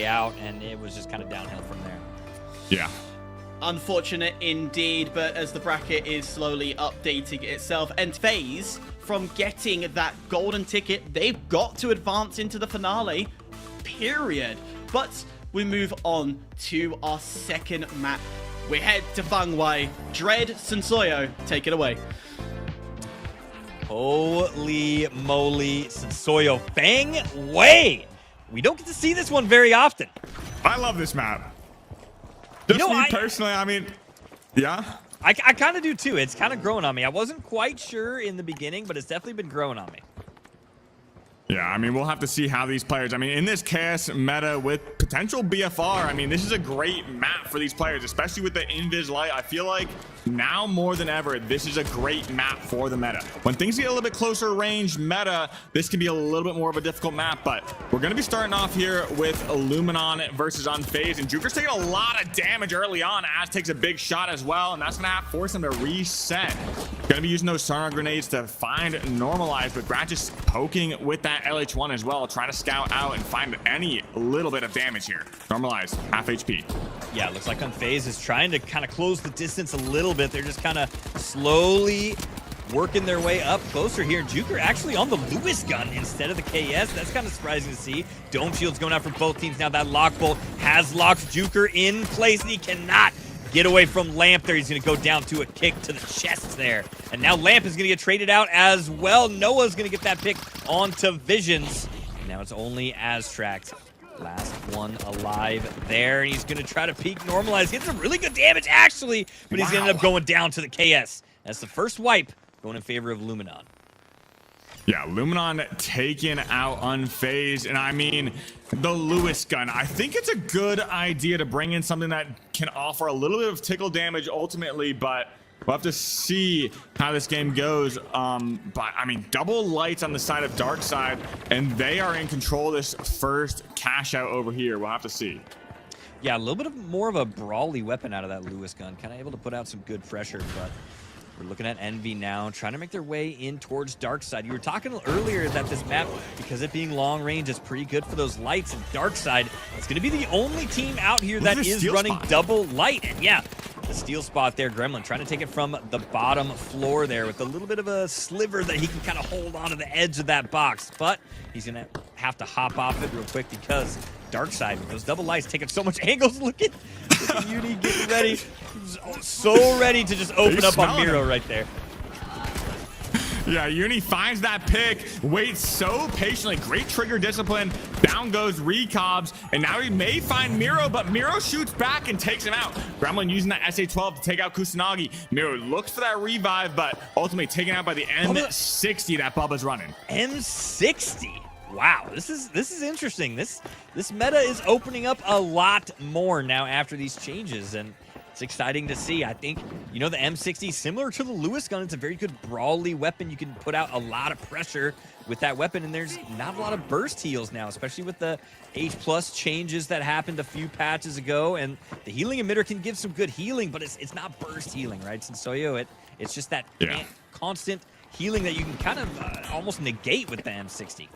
way out, and it was just kind of downhill from there. Yeah. Unfortunate indeed, but as the bracket is slowly updating itself, and FaZe, from getting that golden ticket, they've got to advance into the finale, period. But we move on to our second map. We head to Fangwei. Dread, Sensoyo, take it away. Holy moly, Sensoyo. Fangwei! We don't get to see this one very often. I love this map. Just me personally, I mean, yeah. I kind of do too. It's kind of growing on me. I wasn't quite sure in the beginning, but it's definitely been growing on me. Yeah, I mean, we'll have to see how these players, I mean, in this chaos meta with potential BFR, I mean, this is a great map for these players, especially with the Invis Light. I feel like now more than ever, this is a great map for the meta. When things get a little bit closer range meta, this can be a little bit more of a difficult map, but we're going to be starting off here with Illuminon versus Unfazed, and Juker's taking a lot of damage early on. Az takes a big shot as well, and that's going to force him to reset. Going to be using those sonar grenades to find Normalize, but Brad just poking with that LH1 as well, trying to scout out and find any little bit of damage here. Normalize, half HP. Yeah, it looks like Unfazed is trying to kind of close the distance a little bit. They're just kind of slowly working their way up closer here. Juker actually on the Lewis gun instead of the KS. That's kind of surprising to see. Dome shield's going out for both teams. Now that lock bolt has locked Juker in place, and he cannot get away from Lamp there. He's going to go down to a kick to the chest there. And now Lamp is going to get traded out as well. Noah's going to get that pick onto Visions. And now it's only Aztract. Last one alive there. And he's going to try to peek Normalize. Get some really good damage, actually. But he's going to end up going down to the KS. That's the first wipe going in favor of Luminon. Yeah, Luminon taking out Unfazed, and I mean, the Lewis gun. I think it's a good idea to bring in something that can offer a little bit of tickle damage ultimately, but we'll have to see how this game goes. But I mean, double lights on the side of Dark Side, and they are in control of this first cash out over here. We'll have to see. Yeah, a little bit of more of a brawly weapon out of that Lewis gun. Kind of able to put out some good pressure, but we're looking at Envy now, trying to make their way in towards Dark Side. You were talking earlier that this map, because it being long range, is pretty good for those lights. And Dark Side is going to be the only team out here that is running double light. And yeah, the steal spot there, Gremlin trying to take it from the bottom floor there with a little bit of a sliver that he can kind of hold onto the edge of that box. But he's going to have to hop off it real quick because Dark Side, with those double lights taking so much angles. Look at Uni getting ready. So ready to just open up on Miro right there. Yeah, Uni finds that pick, waits so patiently. Great trigger discipline. Down goes Recobs, and now he may find Miro, but Miro shoots back and takes him out. Gremlin using that SA-12 to take out Kusanagi. Miro looks for that revive, but ultimately taken out by the M60 that Bubba's running. M60? Wow, this is interesting. This meta is opening up a lot more now after these changes, and it's exciting to see. I think, you know, the M60, similar to the Lewis gun, it's a very good brawly weapon. You can put out a lot of pressure with that weapon, and there's not a lot of burst heals now, especially with the H+ changes that happened a few patches ago, and the healing emitter can give some good healing, but it's not burst healing, right? Sensoyo, it's just that constant healing that you can kind of almost negate with the M60.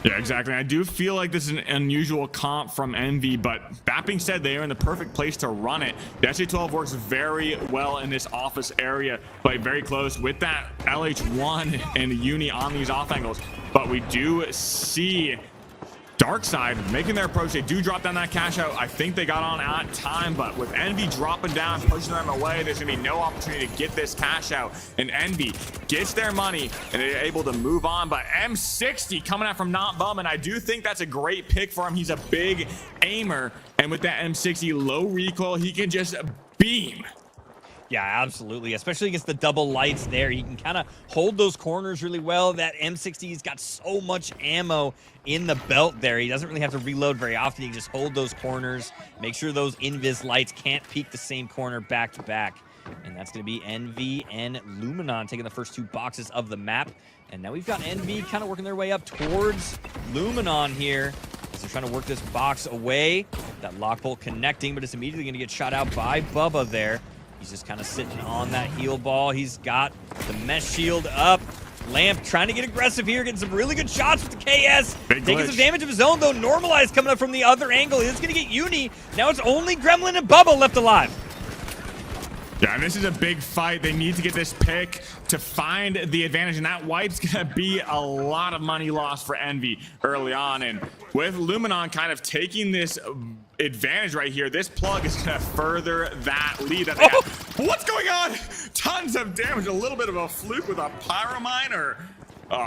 Yeah, exactly. I do feel like this is an unusual comp from Envy, but that being said, they are in the perfect place to run it. The SA-12 works very well in this office area, but very close with that LH1 and Uni on these off angles. But we do see Dark Side making their approach. They do drop down that cash out. I think they got on at time, but with Envy dropping down, pushing them away, there's gonna be no opportunity to get this cash out. And Envy gets their money, and they're able to move on. But M60 coming out from Not Bum, and I do think that's a great pick for him. He's a big aimer, and with that M60 low recoil, he can just beam. Yeah, absolutely. Especially against the double lights there. He can kind of hold those corners really well. That M60's got so much ammo in the belt there. He doesn't really have to reload very often. He can just hold those corners, make sure those invis lights can't peek the same corner back to back. And that's going to be Envy and Luminon taking the first two boxes of the map. And now we've got Envy kind of working their way up towards Luminon here, as they're trying to work this box away. That lock bolt connecting, but it's immediately going to get shot out by Bubba there. He's just kind of sitting on that heal ball. He's got the mesh shield up. Lamp trying to get aggressive here, getting some really good shots with the KS. Big Taking glitch. some damage of his own, though. Normalized coming up from the other angle. It's going to get Uni. Now it's only Gremlin and Bubba left alive. Yeah, and this is a big fight. They need to get this pick to find the advantage, and that wipe's gonna be a lot of money lost for Envy early on. And with Luminon kind of taking this advantage right here, this plug is gonna further that lead that they have. What's going on? Tons of damage, a little bit of a fluke with a pyromine or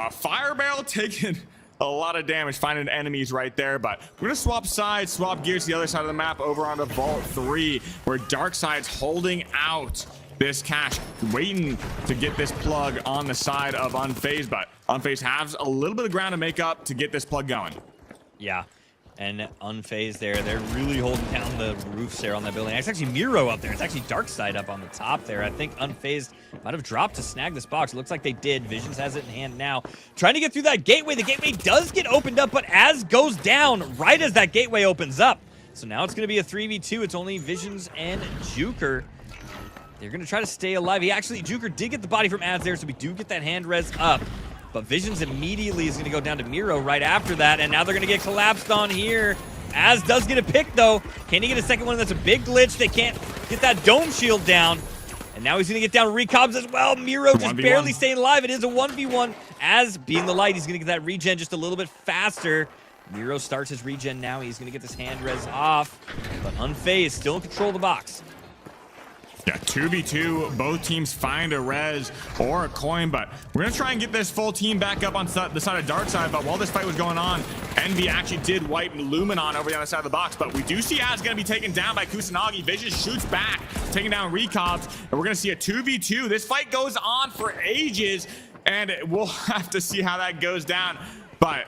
fire barrel taking a lot of damage, finding enemies right there. But we're gonna swap sides, swap gears to the other side of the map over onto Vault 3, where Darkside's holding out this cash, waiting to get this plug on the side of Unfazed. But Unfazed has a little bit of ground to make up to get this plug going. Yeah, and Unfazed there. They're really holding down the roofs there on that building. It's actually Miro up there. It's actually Darkside up on the top there. I think Unfazed might have dropped to snag this box. It looks like they did. Visions has it in hand now. Trying to get through that gateway. The gateway does get opened up, but as goes down right as that gateway opens up. So now it's going to be a 3v2. It's only Visions and Juker. They're going to try to stay alive. Juker did get the body from Ads there, so we do get that hand res up. But Visions immediately is going to go down to Miro right after that, and now they're going to get collapsed on here. Az does get a pick, though. Can he get a second one? That's a big glitch. They can't get that dome shield down. And now he's going to get down Recobs as well. Miro just barely staying alive. It is a 1v1. Az being the light, he's going to get that regen just a little bit faster. Miro starts his regen now. He's going to get this hand res off. But Unfazed still in control of the box. Yeah, 2v2, both teams find a res or a coin, but we're gonna try and get this full team back up on the side of Darkside. But while this fight was going on, Envy actually did wipe Luminon over the other side of the box, but we do see Az gonna be taken down by Kusanagi. Vision shoots back, taking down Recobs, and we're gonna see a 2v2. This fight goes on for ages, and we'll have to see how that goes down. But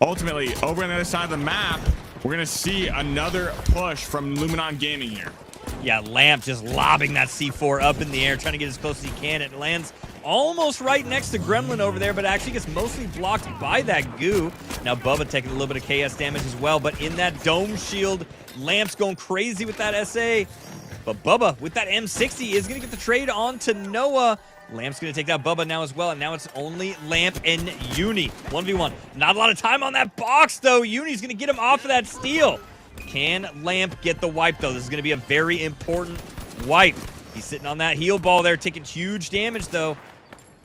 ultimately, over on the other side of the map, we're gonna see another push from Luminon Gaming here. Yeah, Lamp just lobbing that C4 up in the air, trying to get as close as he can. It lands almost right next to Gremlin over there, but actually gets mostly blocked by that goo. Now Bubba taking a little bit of KS damage as well, but in that dome shield, Lamp's going crazy with that SA. But Bubba, with that M60, is going to get the trade on to Noah. Lamp's going to take out Bubba now as well, and now it's only Lamp and Uni. 1v1. Not a lot of time on that box, though. Uni's going to get him off of that steal. Can Lamp get the wipe, though? This is going to be a very important wipe. He's sitting on that heal ball there, taking huge damage, though.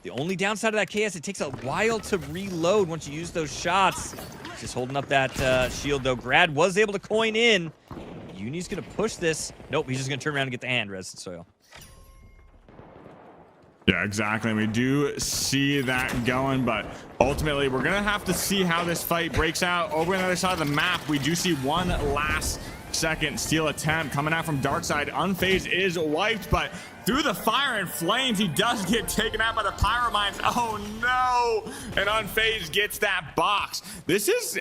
The only downside of that KS, it takes a while to reload once you use those shots. Just holding up that shield, though. Grad was able to coin in. Uni's going to push this. Nope, he's just going to turn around and get the hand res soil. Yeah, exactly. We do see that going, but ultimately we're gonna have to see how this fight breaks out. Over on the other side of the map, we do see one last second steal attempt coming out from Darkside. Unfazed is wiped, but through the fire and flames, he does get taken out by the pyromines. Oh no! And Unfazed gets that box. This is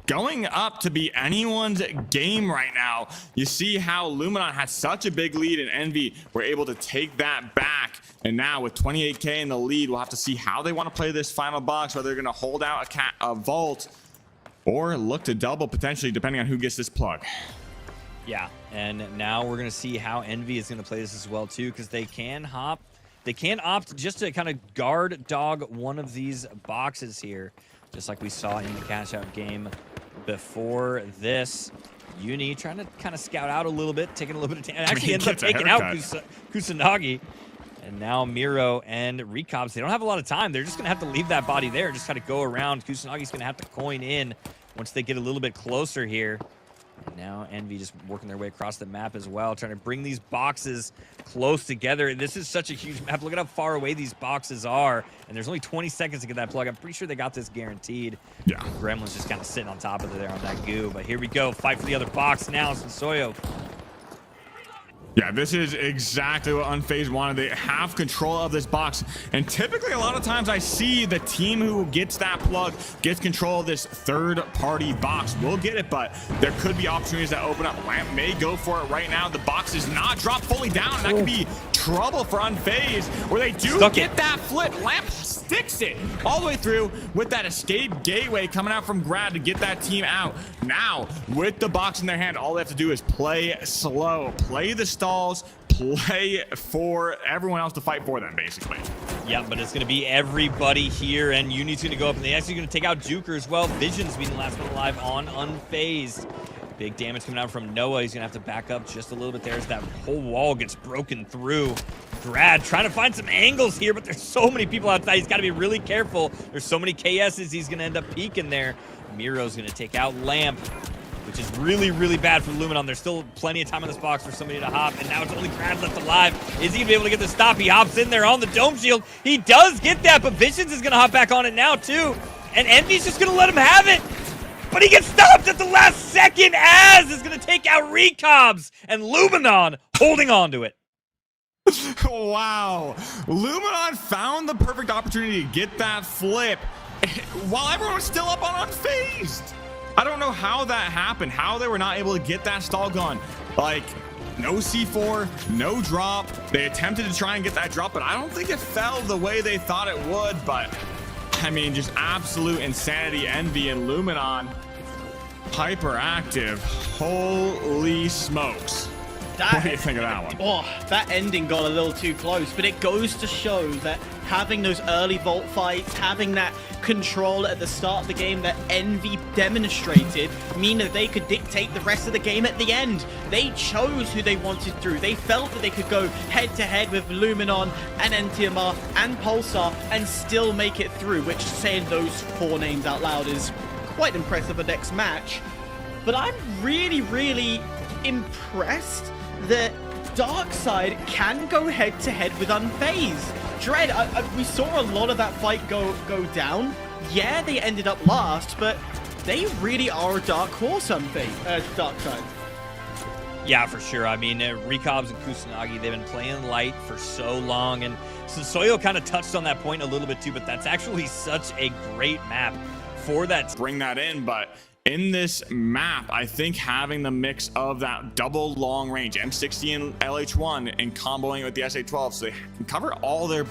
going up to be anyone's game right now. You see how Luminon had such a big lead, and Envy were able to take that back. And now with 28k in the lead, we'll have to see how they want to play this final box, whether they're going to hold out a vault or look to double potentially, depending on who gets this plug. Yeah, and now we're going to see how Envy is going to play this as well, too, because they can hop. They can opt just to kind of guard dog one of these boxes here, just like we saw in the cash out game before this. Uni trying to kind of scout out a little bit, taking a little bit of time. Actually ends up taking out Kusanagi. And now Miro and Recobs, they don't have a lot of time. They're just going to have to leave that body there, just kind of go around. Kusanagi's going to have to coin in once they get a little bit closer here. And now Envy just working their way across the map as well, trying to bring these boxes close together. This is such a huge map. Look at how far away these boxes are. And there's only 20 seconds to get that plug. I'm pretty sure they got this guaranteed. Yeah. Gremlin's just kind of sitting on top of it there on that goo. But here we go. Fight for the other box now. Sensoyo. Yeah, this is exactly what Unfazed wanted. They have control of this box. And typically, a lot of times I see the team who gets that plug, gets control of this third-party box. We'll get it, but there could be opportunities that open up. Lamp may go for it right now. The box is not dropped fully down. And that could be trouble for Unfazed, where they do get that flip. Lamp sticks it all the way through with that escape gateway coming out from Grad to get that team out. Now, with the box in their hand, all they have to do is play slow, play the stalls, play for everyone else to fight for them, basically. Yeah, but it's going to be everybody here, and Uni's going to go up, and they're actually going to take out Juker as well. Vision's being the last one alive on Unfazed. Big damage coming out from Noah. He's going to have to back up just a little bit there as that whole wall gets broken through. Grad trying to find some angles here, but there's so many people outside. He's got to be really careful. There's so many KSs. He's going to end up peeking there. Miro's going to take out Lamp, which is really, really bad for Luminon. There's still plenty of time on this box for somebody to hop, and now it's only Grad left alive. Is he going to be able to get the stop? He hops in there on the dome shield. He does get that, but Visions is going to hop back on it now, too. And Envy's just going to let him have it. But he gets stopped at the last second. Az is going to take out Recobs, and Luminon holding on to it. Wow. Luminon found the perfect opportunity to get that flip while everyone was still up on Unfazed. I don't know how that happened, how they were not able to get that stall gun. Like, no C4, no drop. They attempted to try and get that drop, but I don't think it fell the way they thought it would. But, I mean, just absolute insanity. Envy and Luminon, hyperactive. Holy smokes. What do you think of that one? Oh, that ending got a little too close, but it goes to show that having those early vault fights, having that control at the start of the game that Envy demonstrated, mean that they could dictate the rest of the game at the end. They chose who they wanted through. They felt that they could go head-to-head with Luminon and NTMR and Pulsar and still make it through, which saying those 4 names out loud is quite impressive for next match. But I'm really, really impressed that Darkside can go head-to-head with Unfazed. Dread, we saw a lot of that fight go down. Yeah, they ended up last, but they really are a dark horse, Darkside. Yeah, for sure. I mean, Recobs and Kusanagi, they've been playing light for so long, and Soyo kind of touched on that point a little bit too, but that's actually such a great map for that. Bring that in, but in this map, I think having the mix of that double long range M60 and LH1 and comboing it with the SA12 so they can cover all their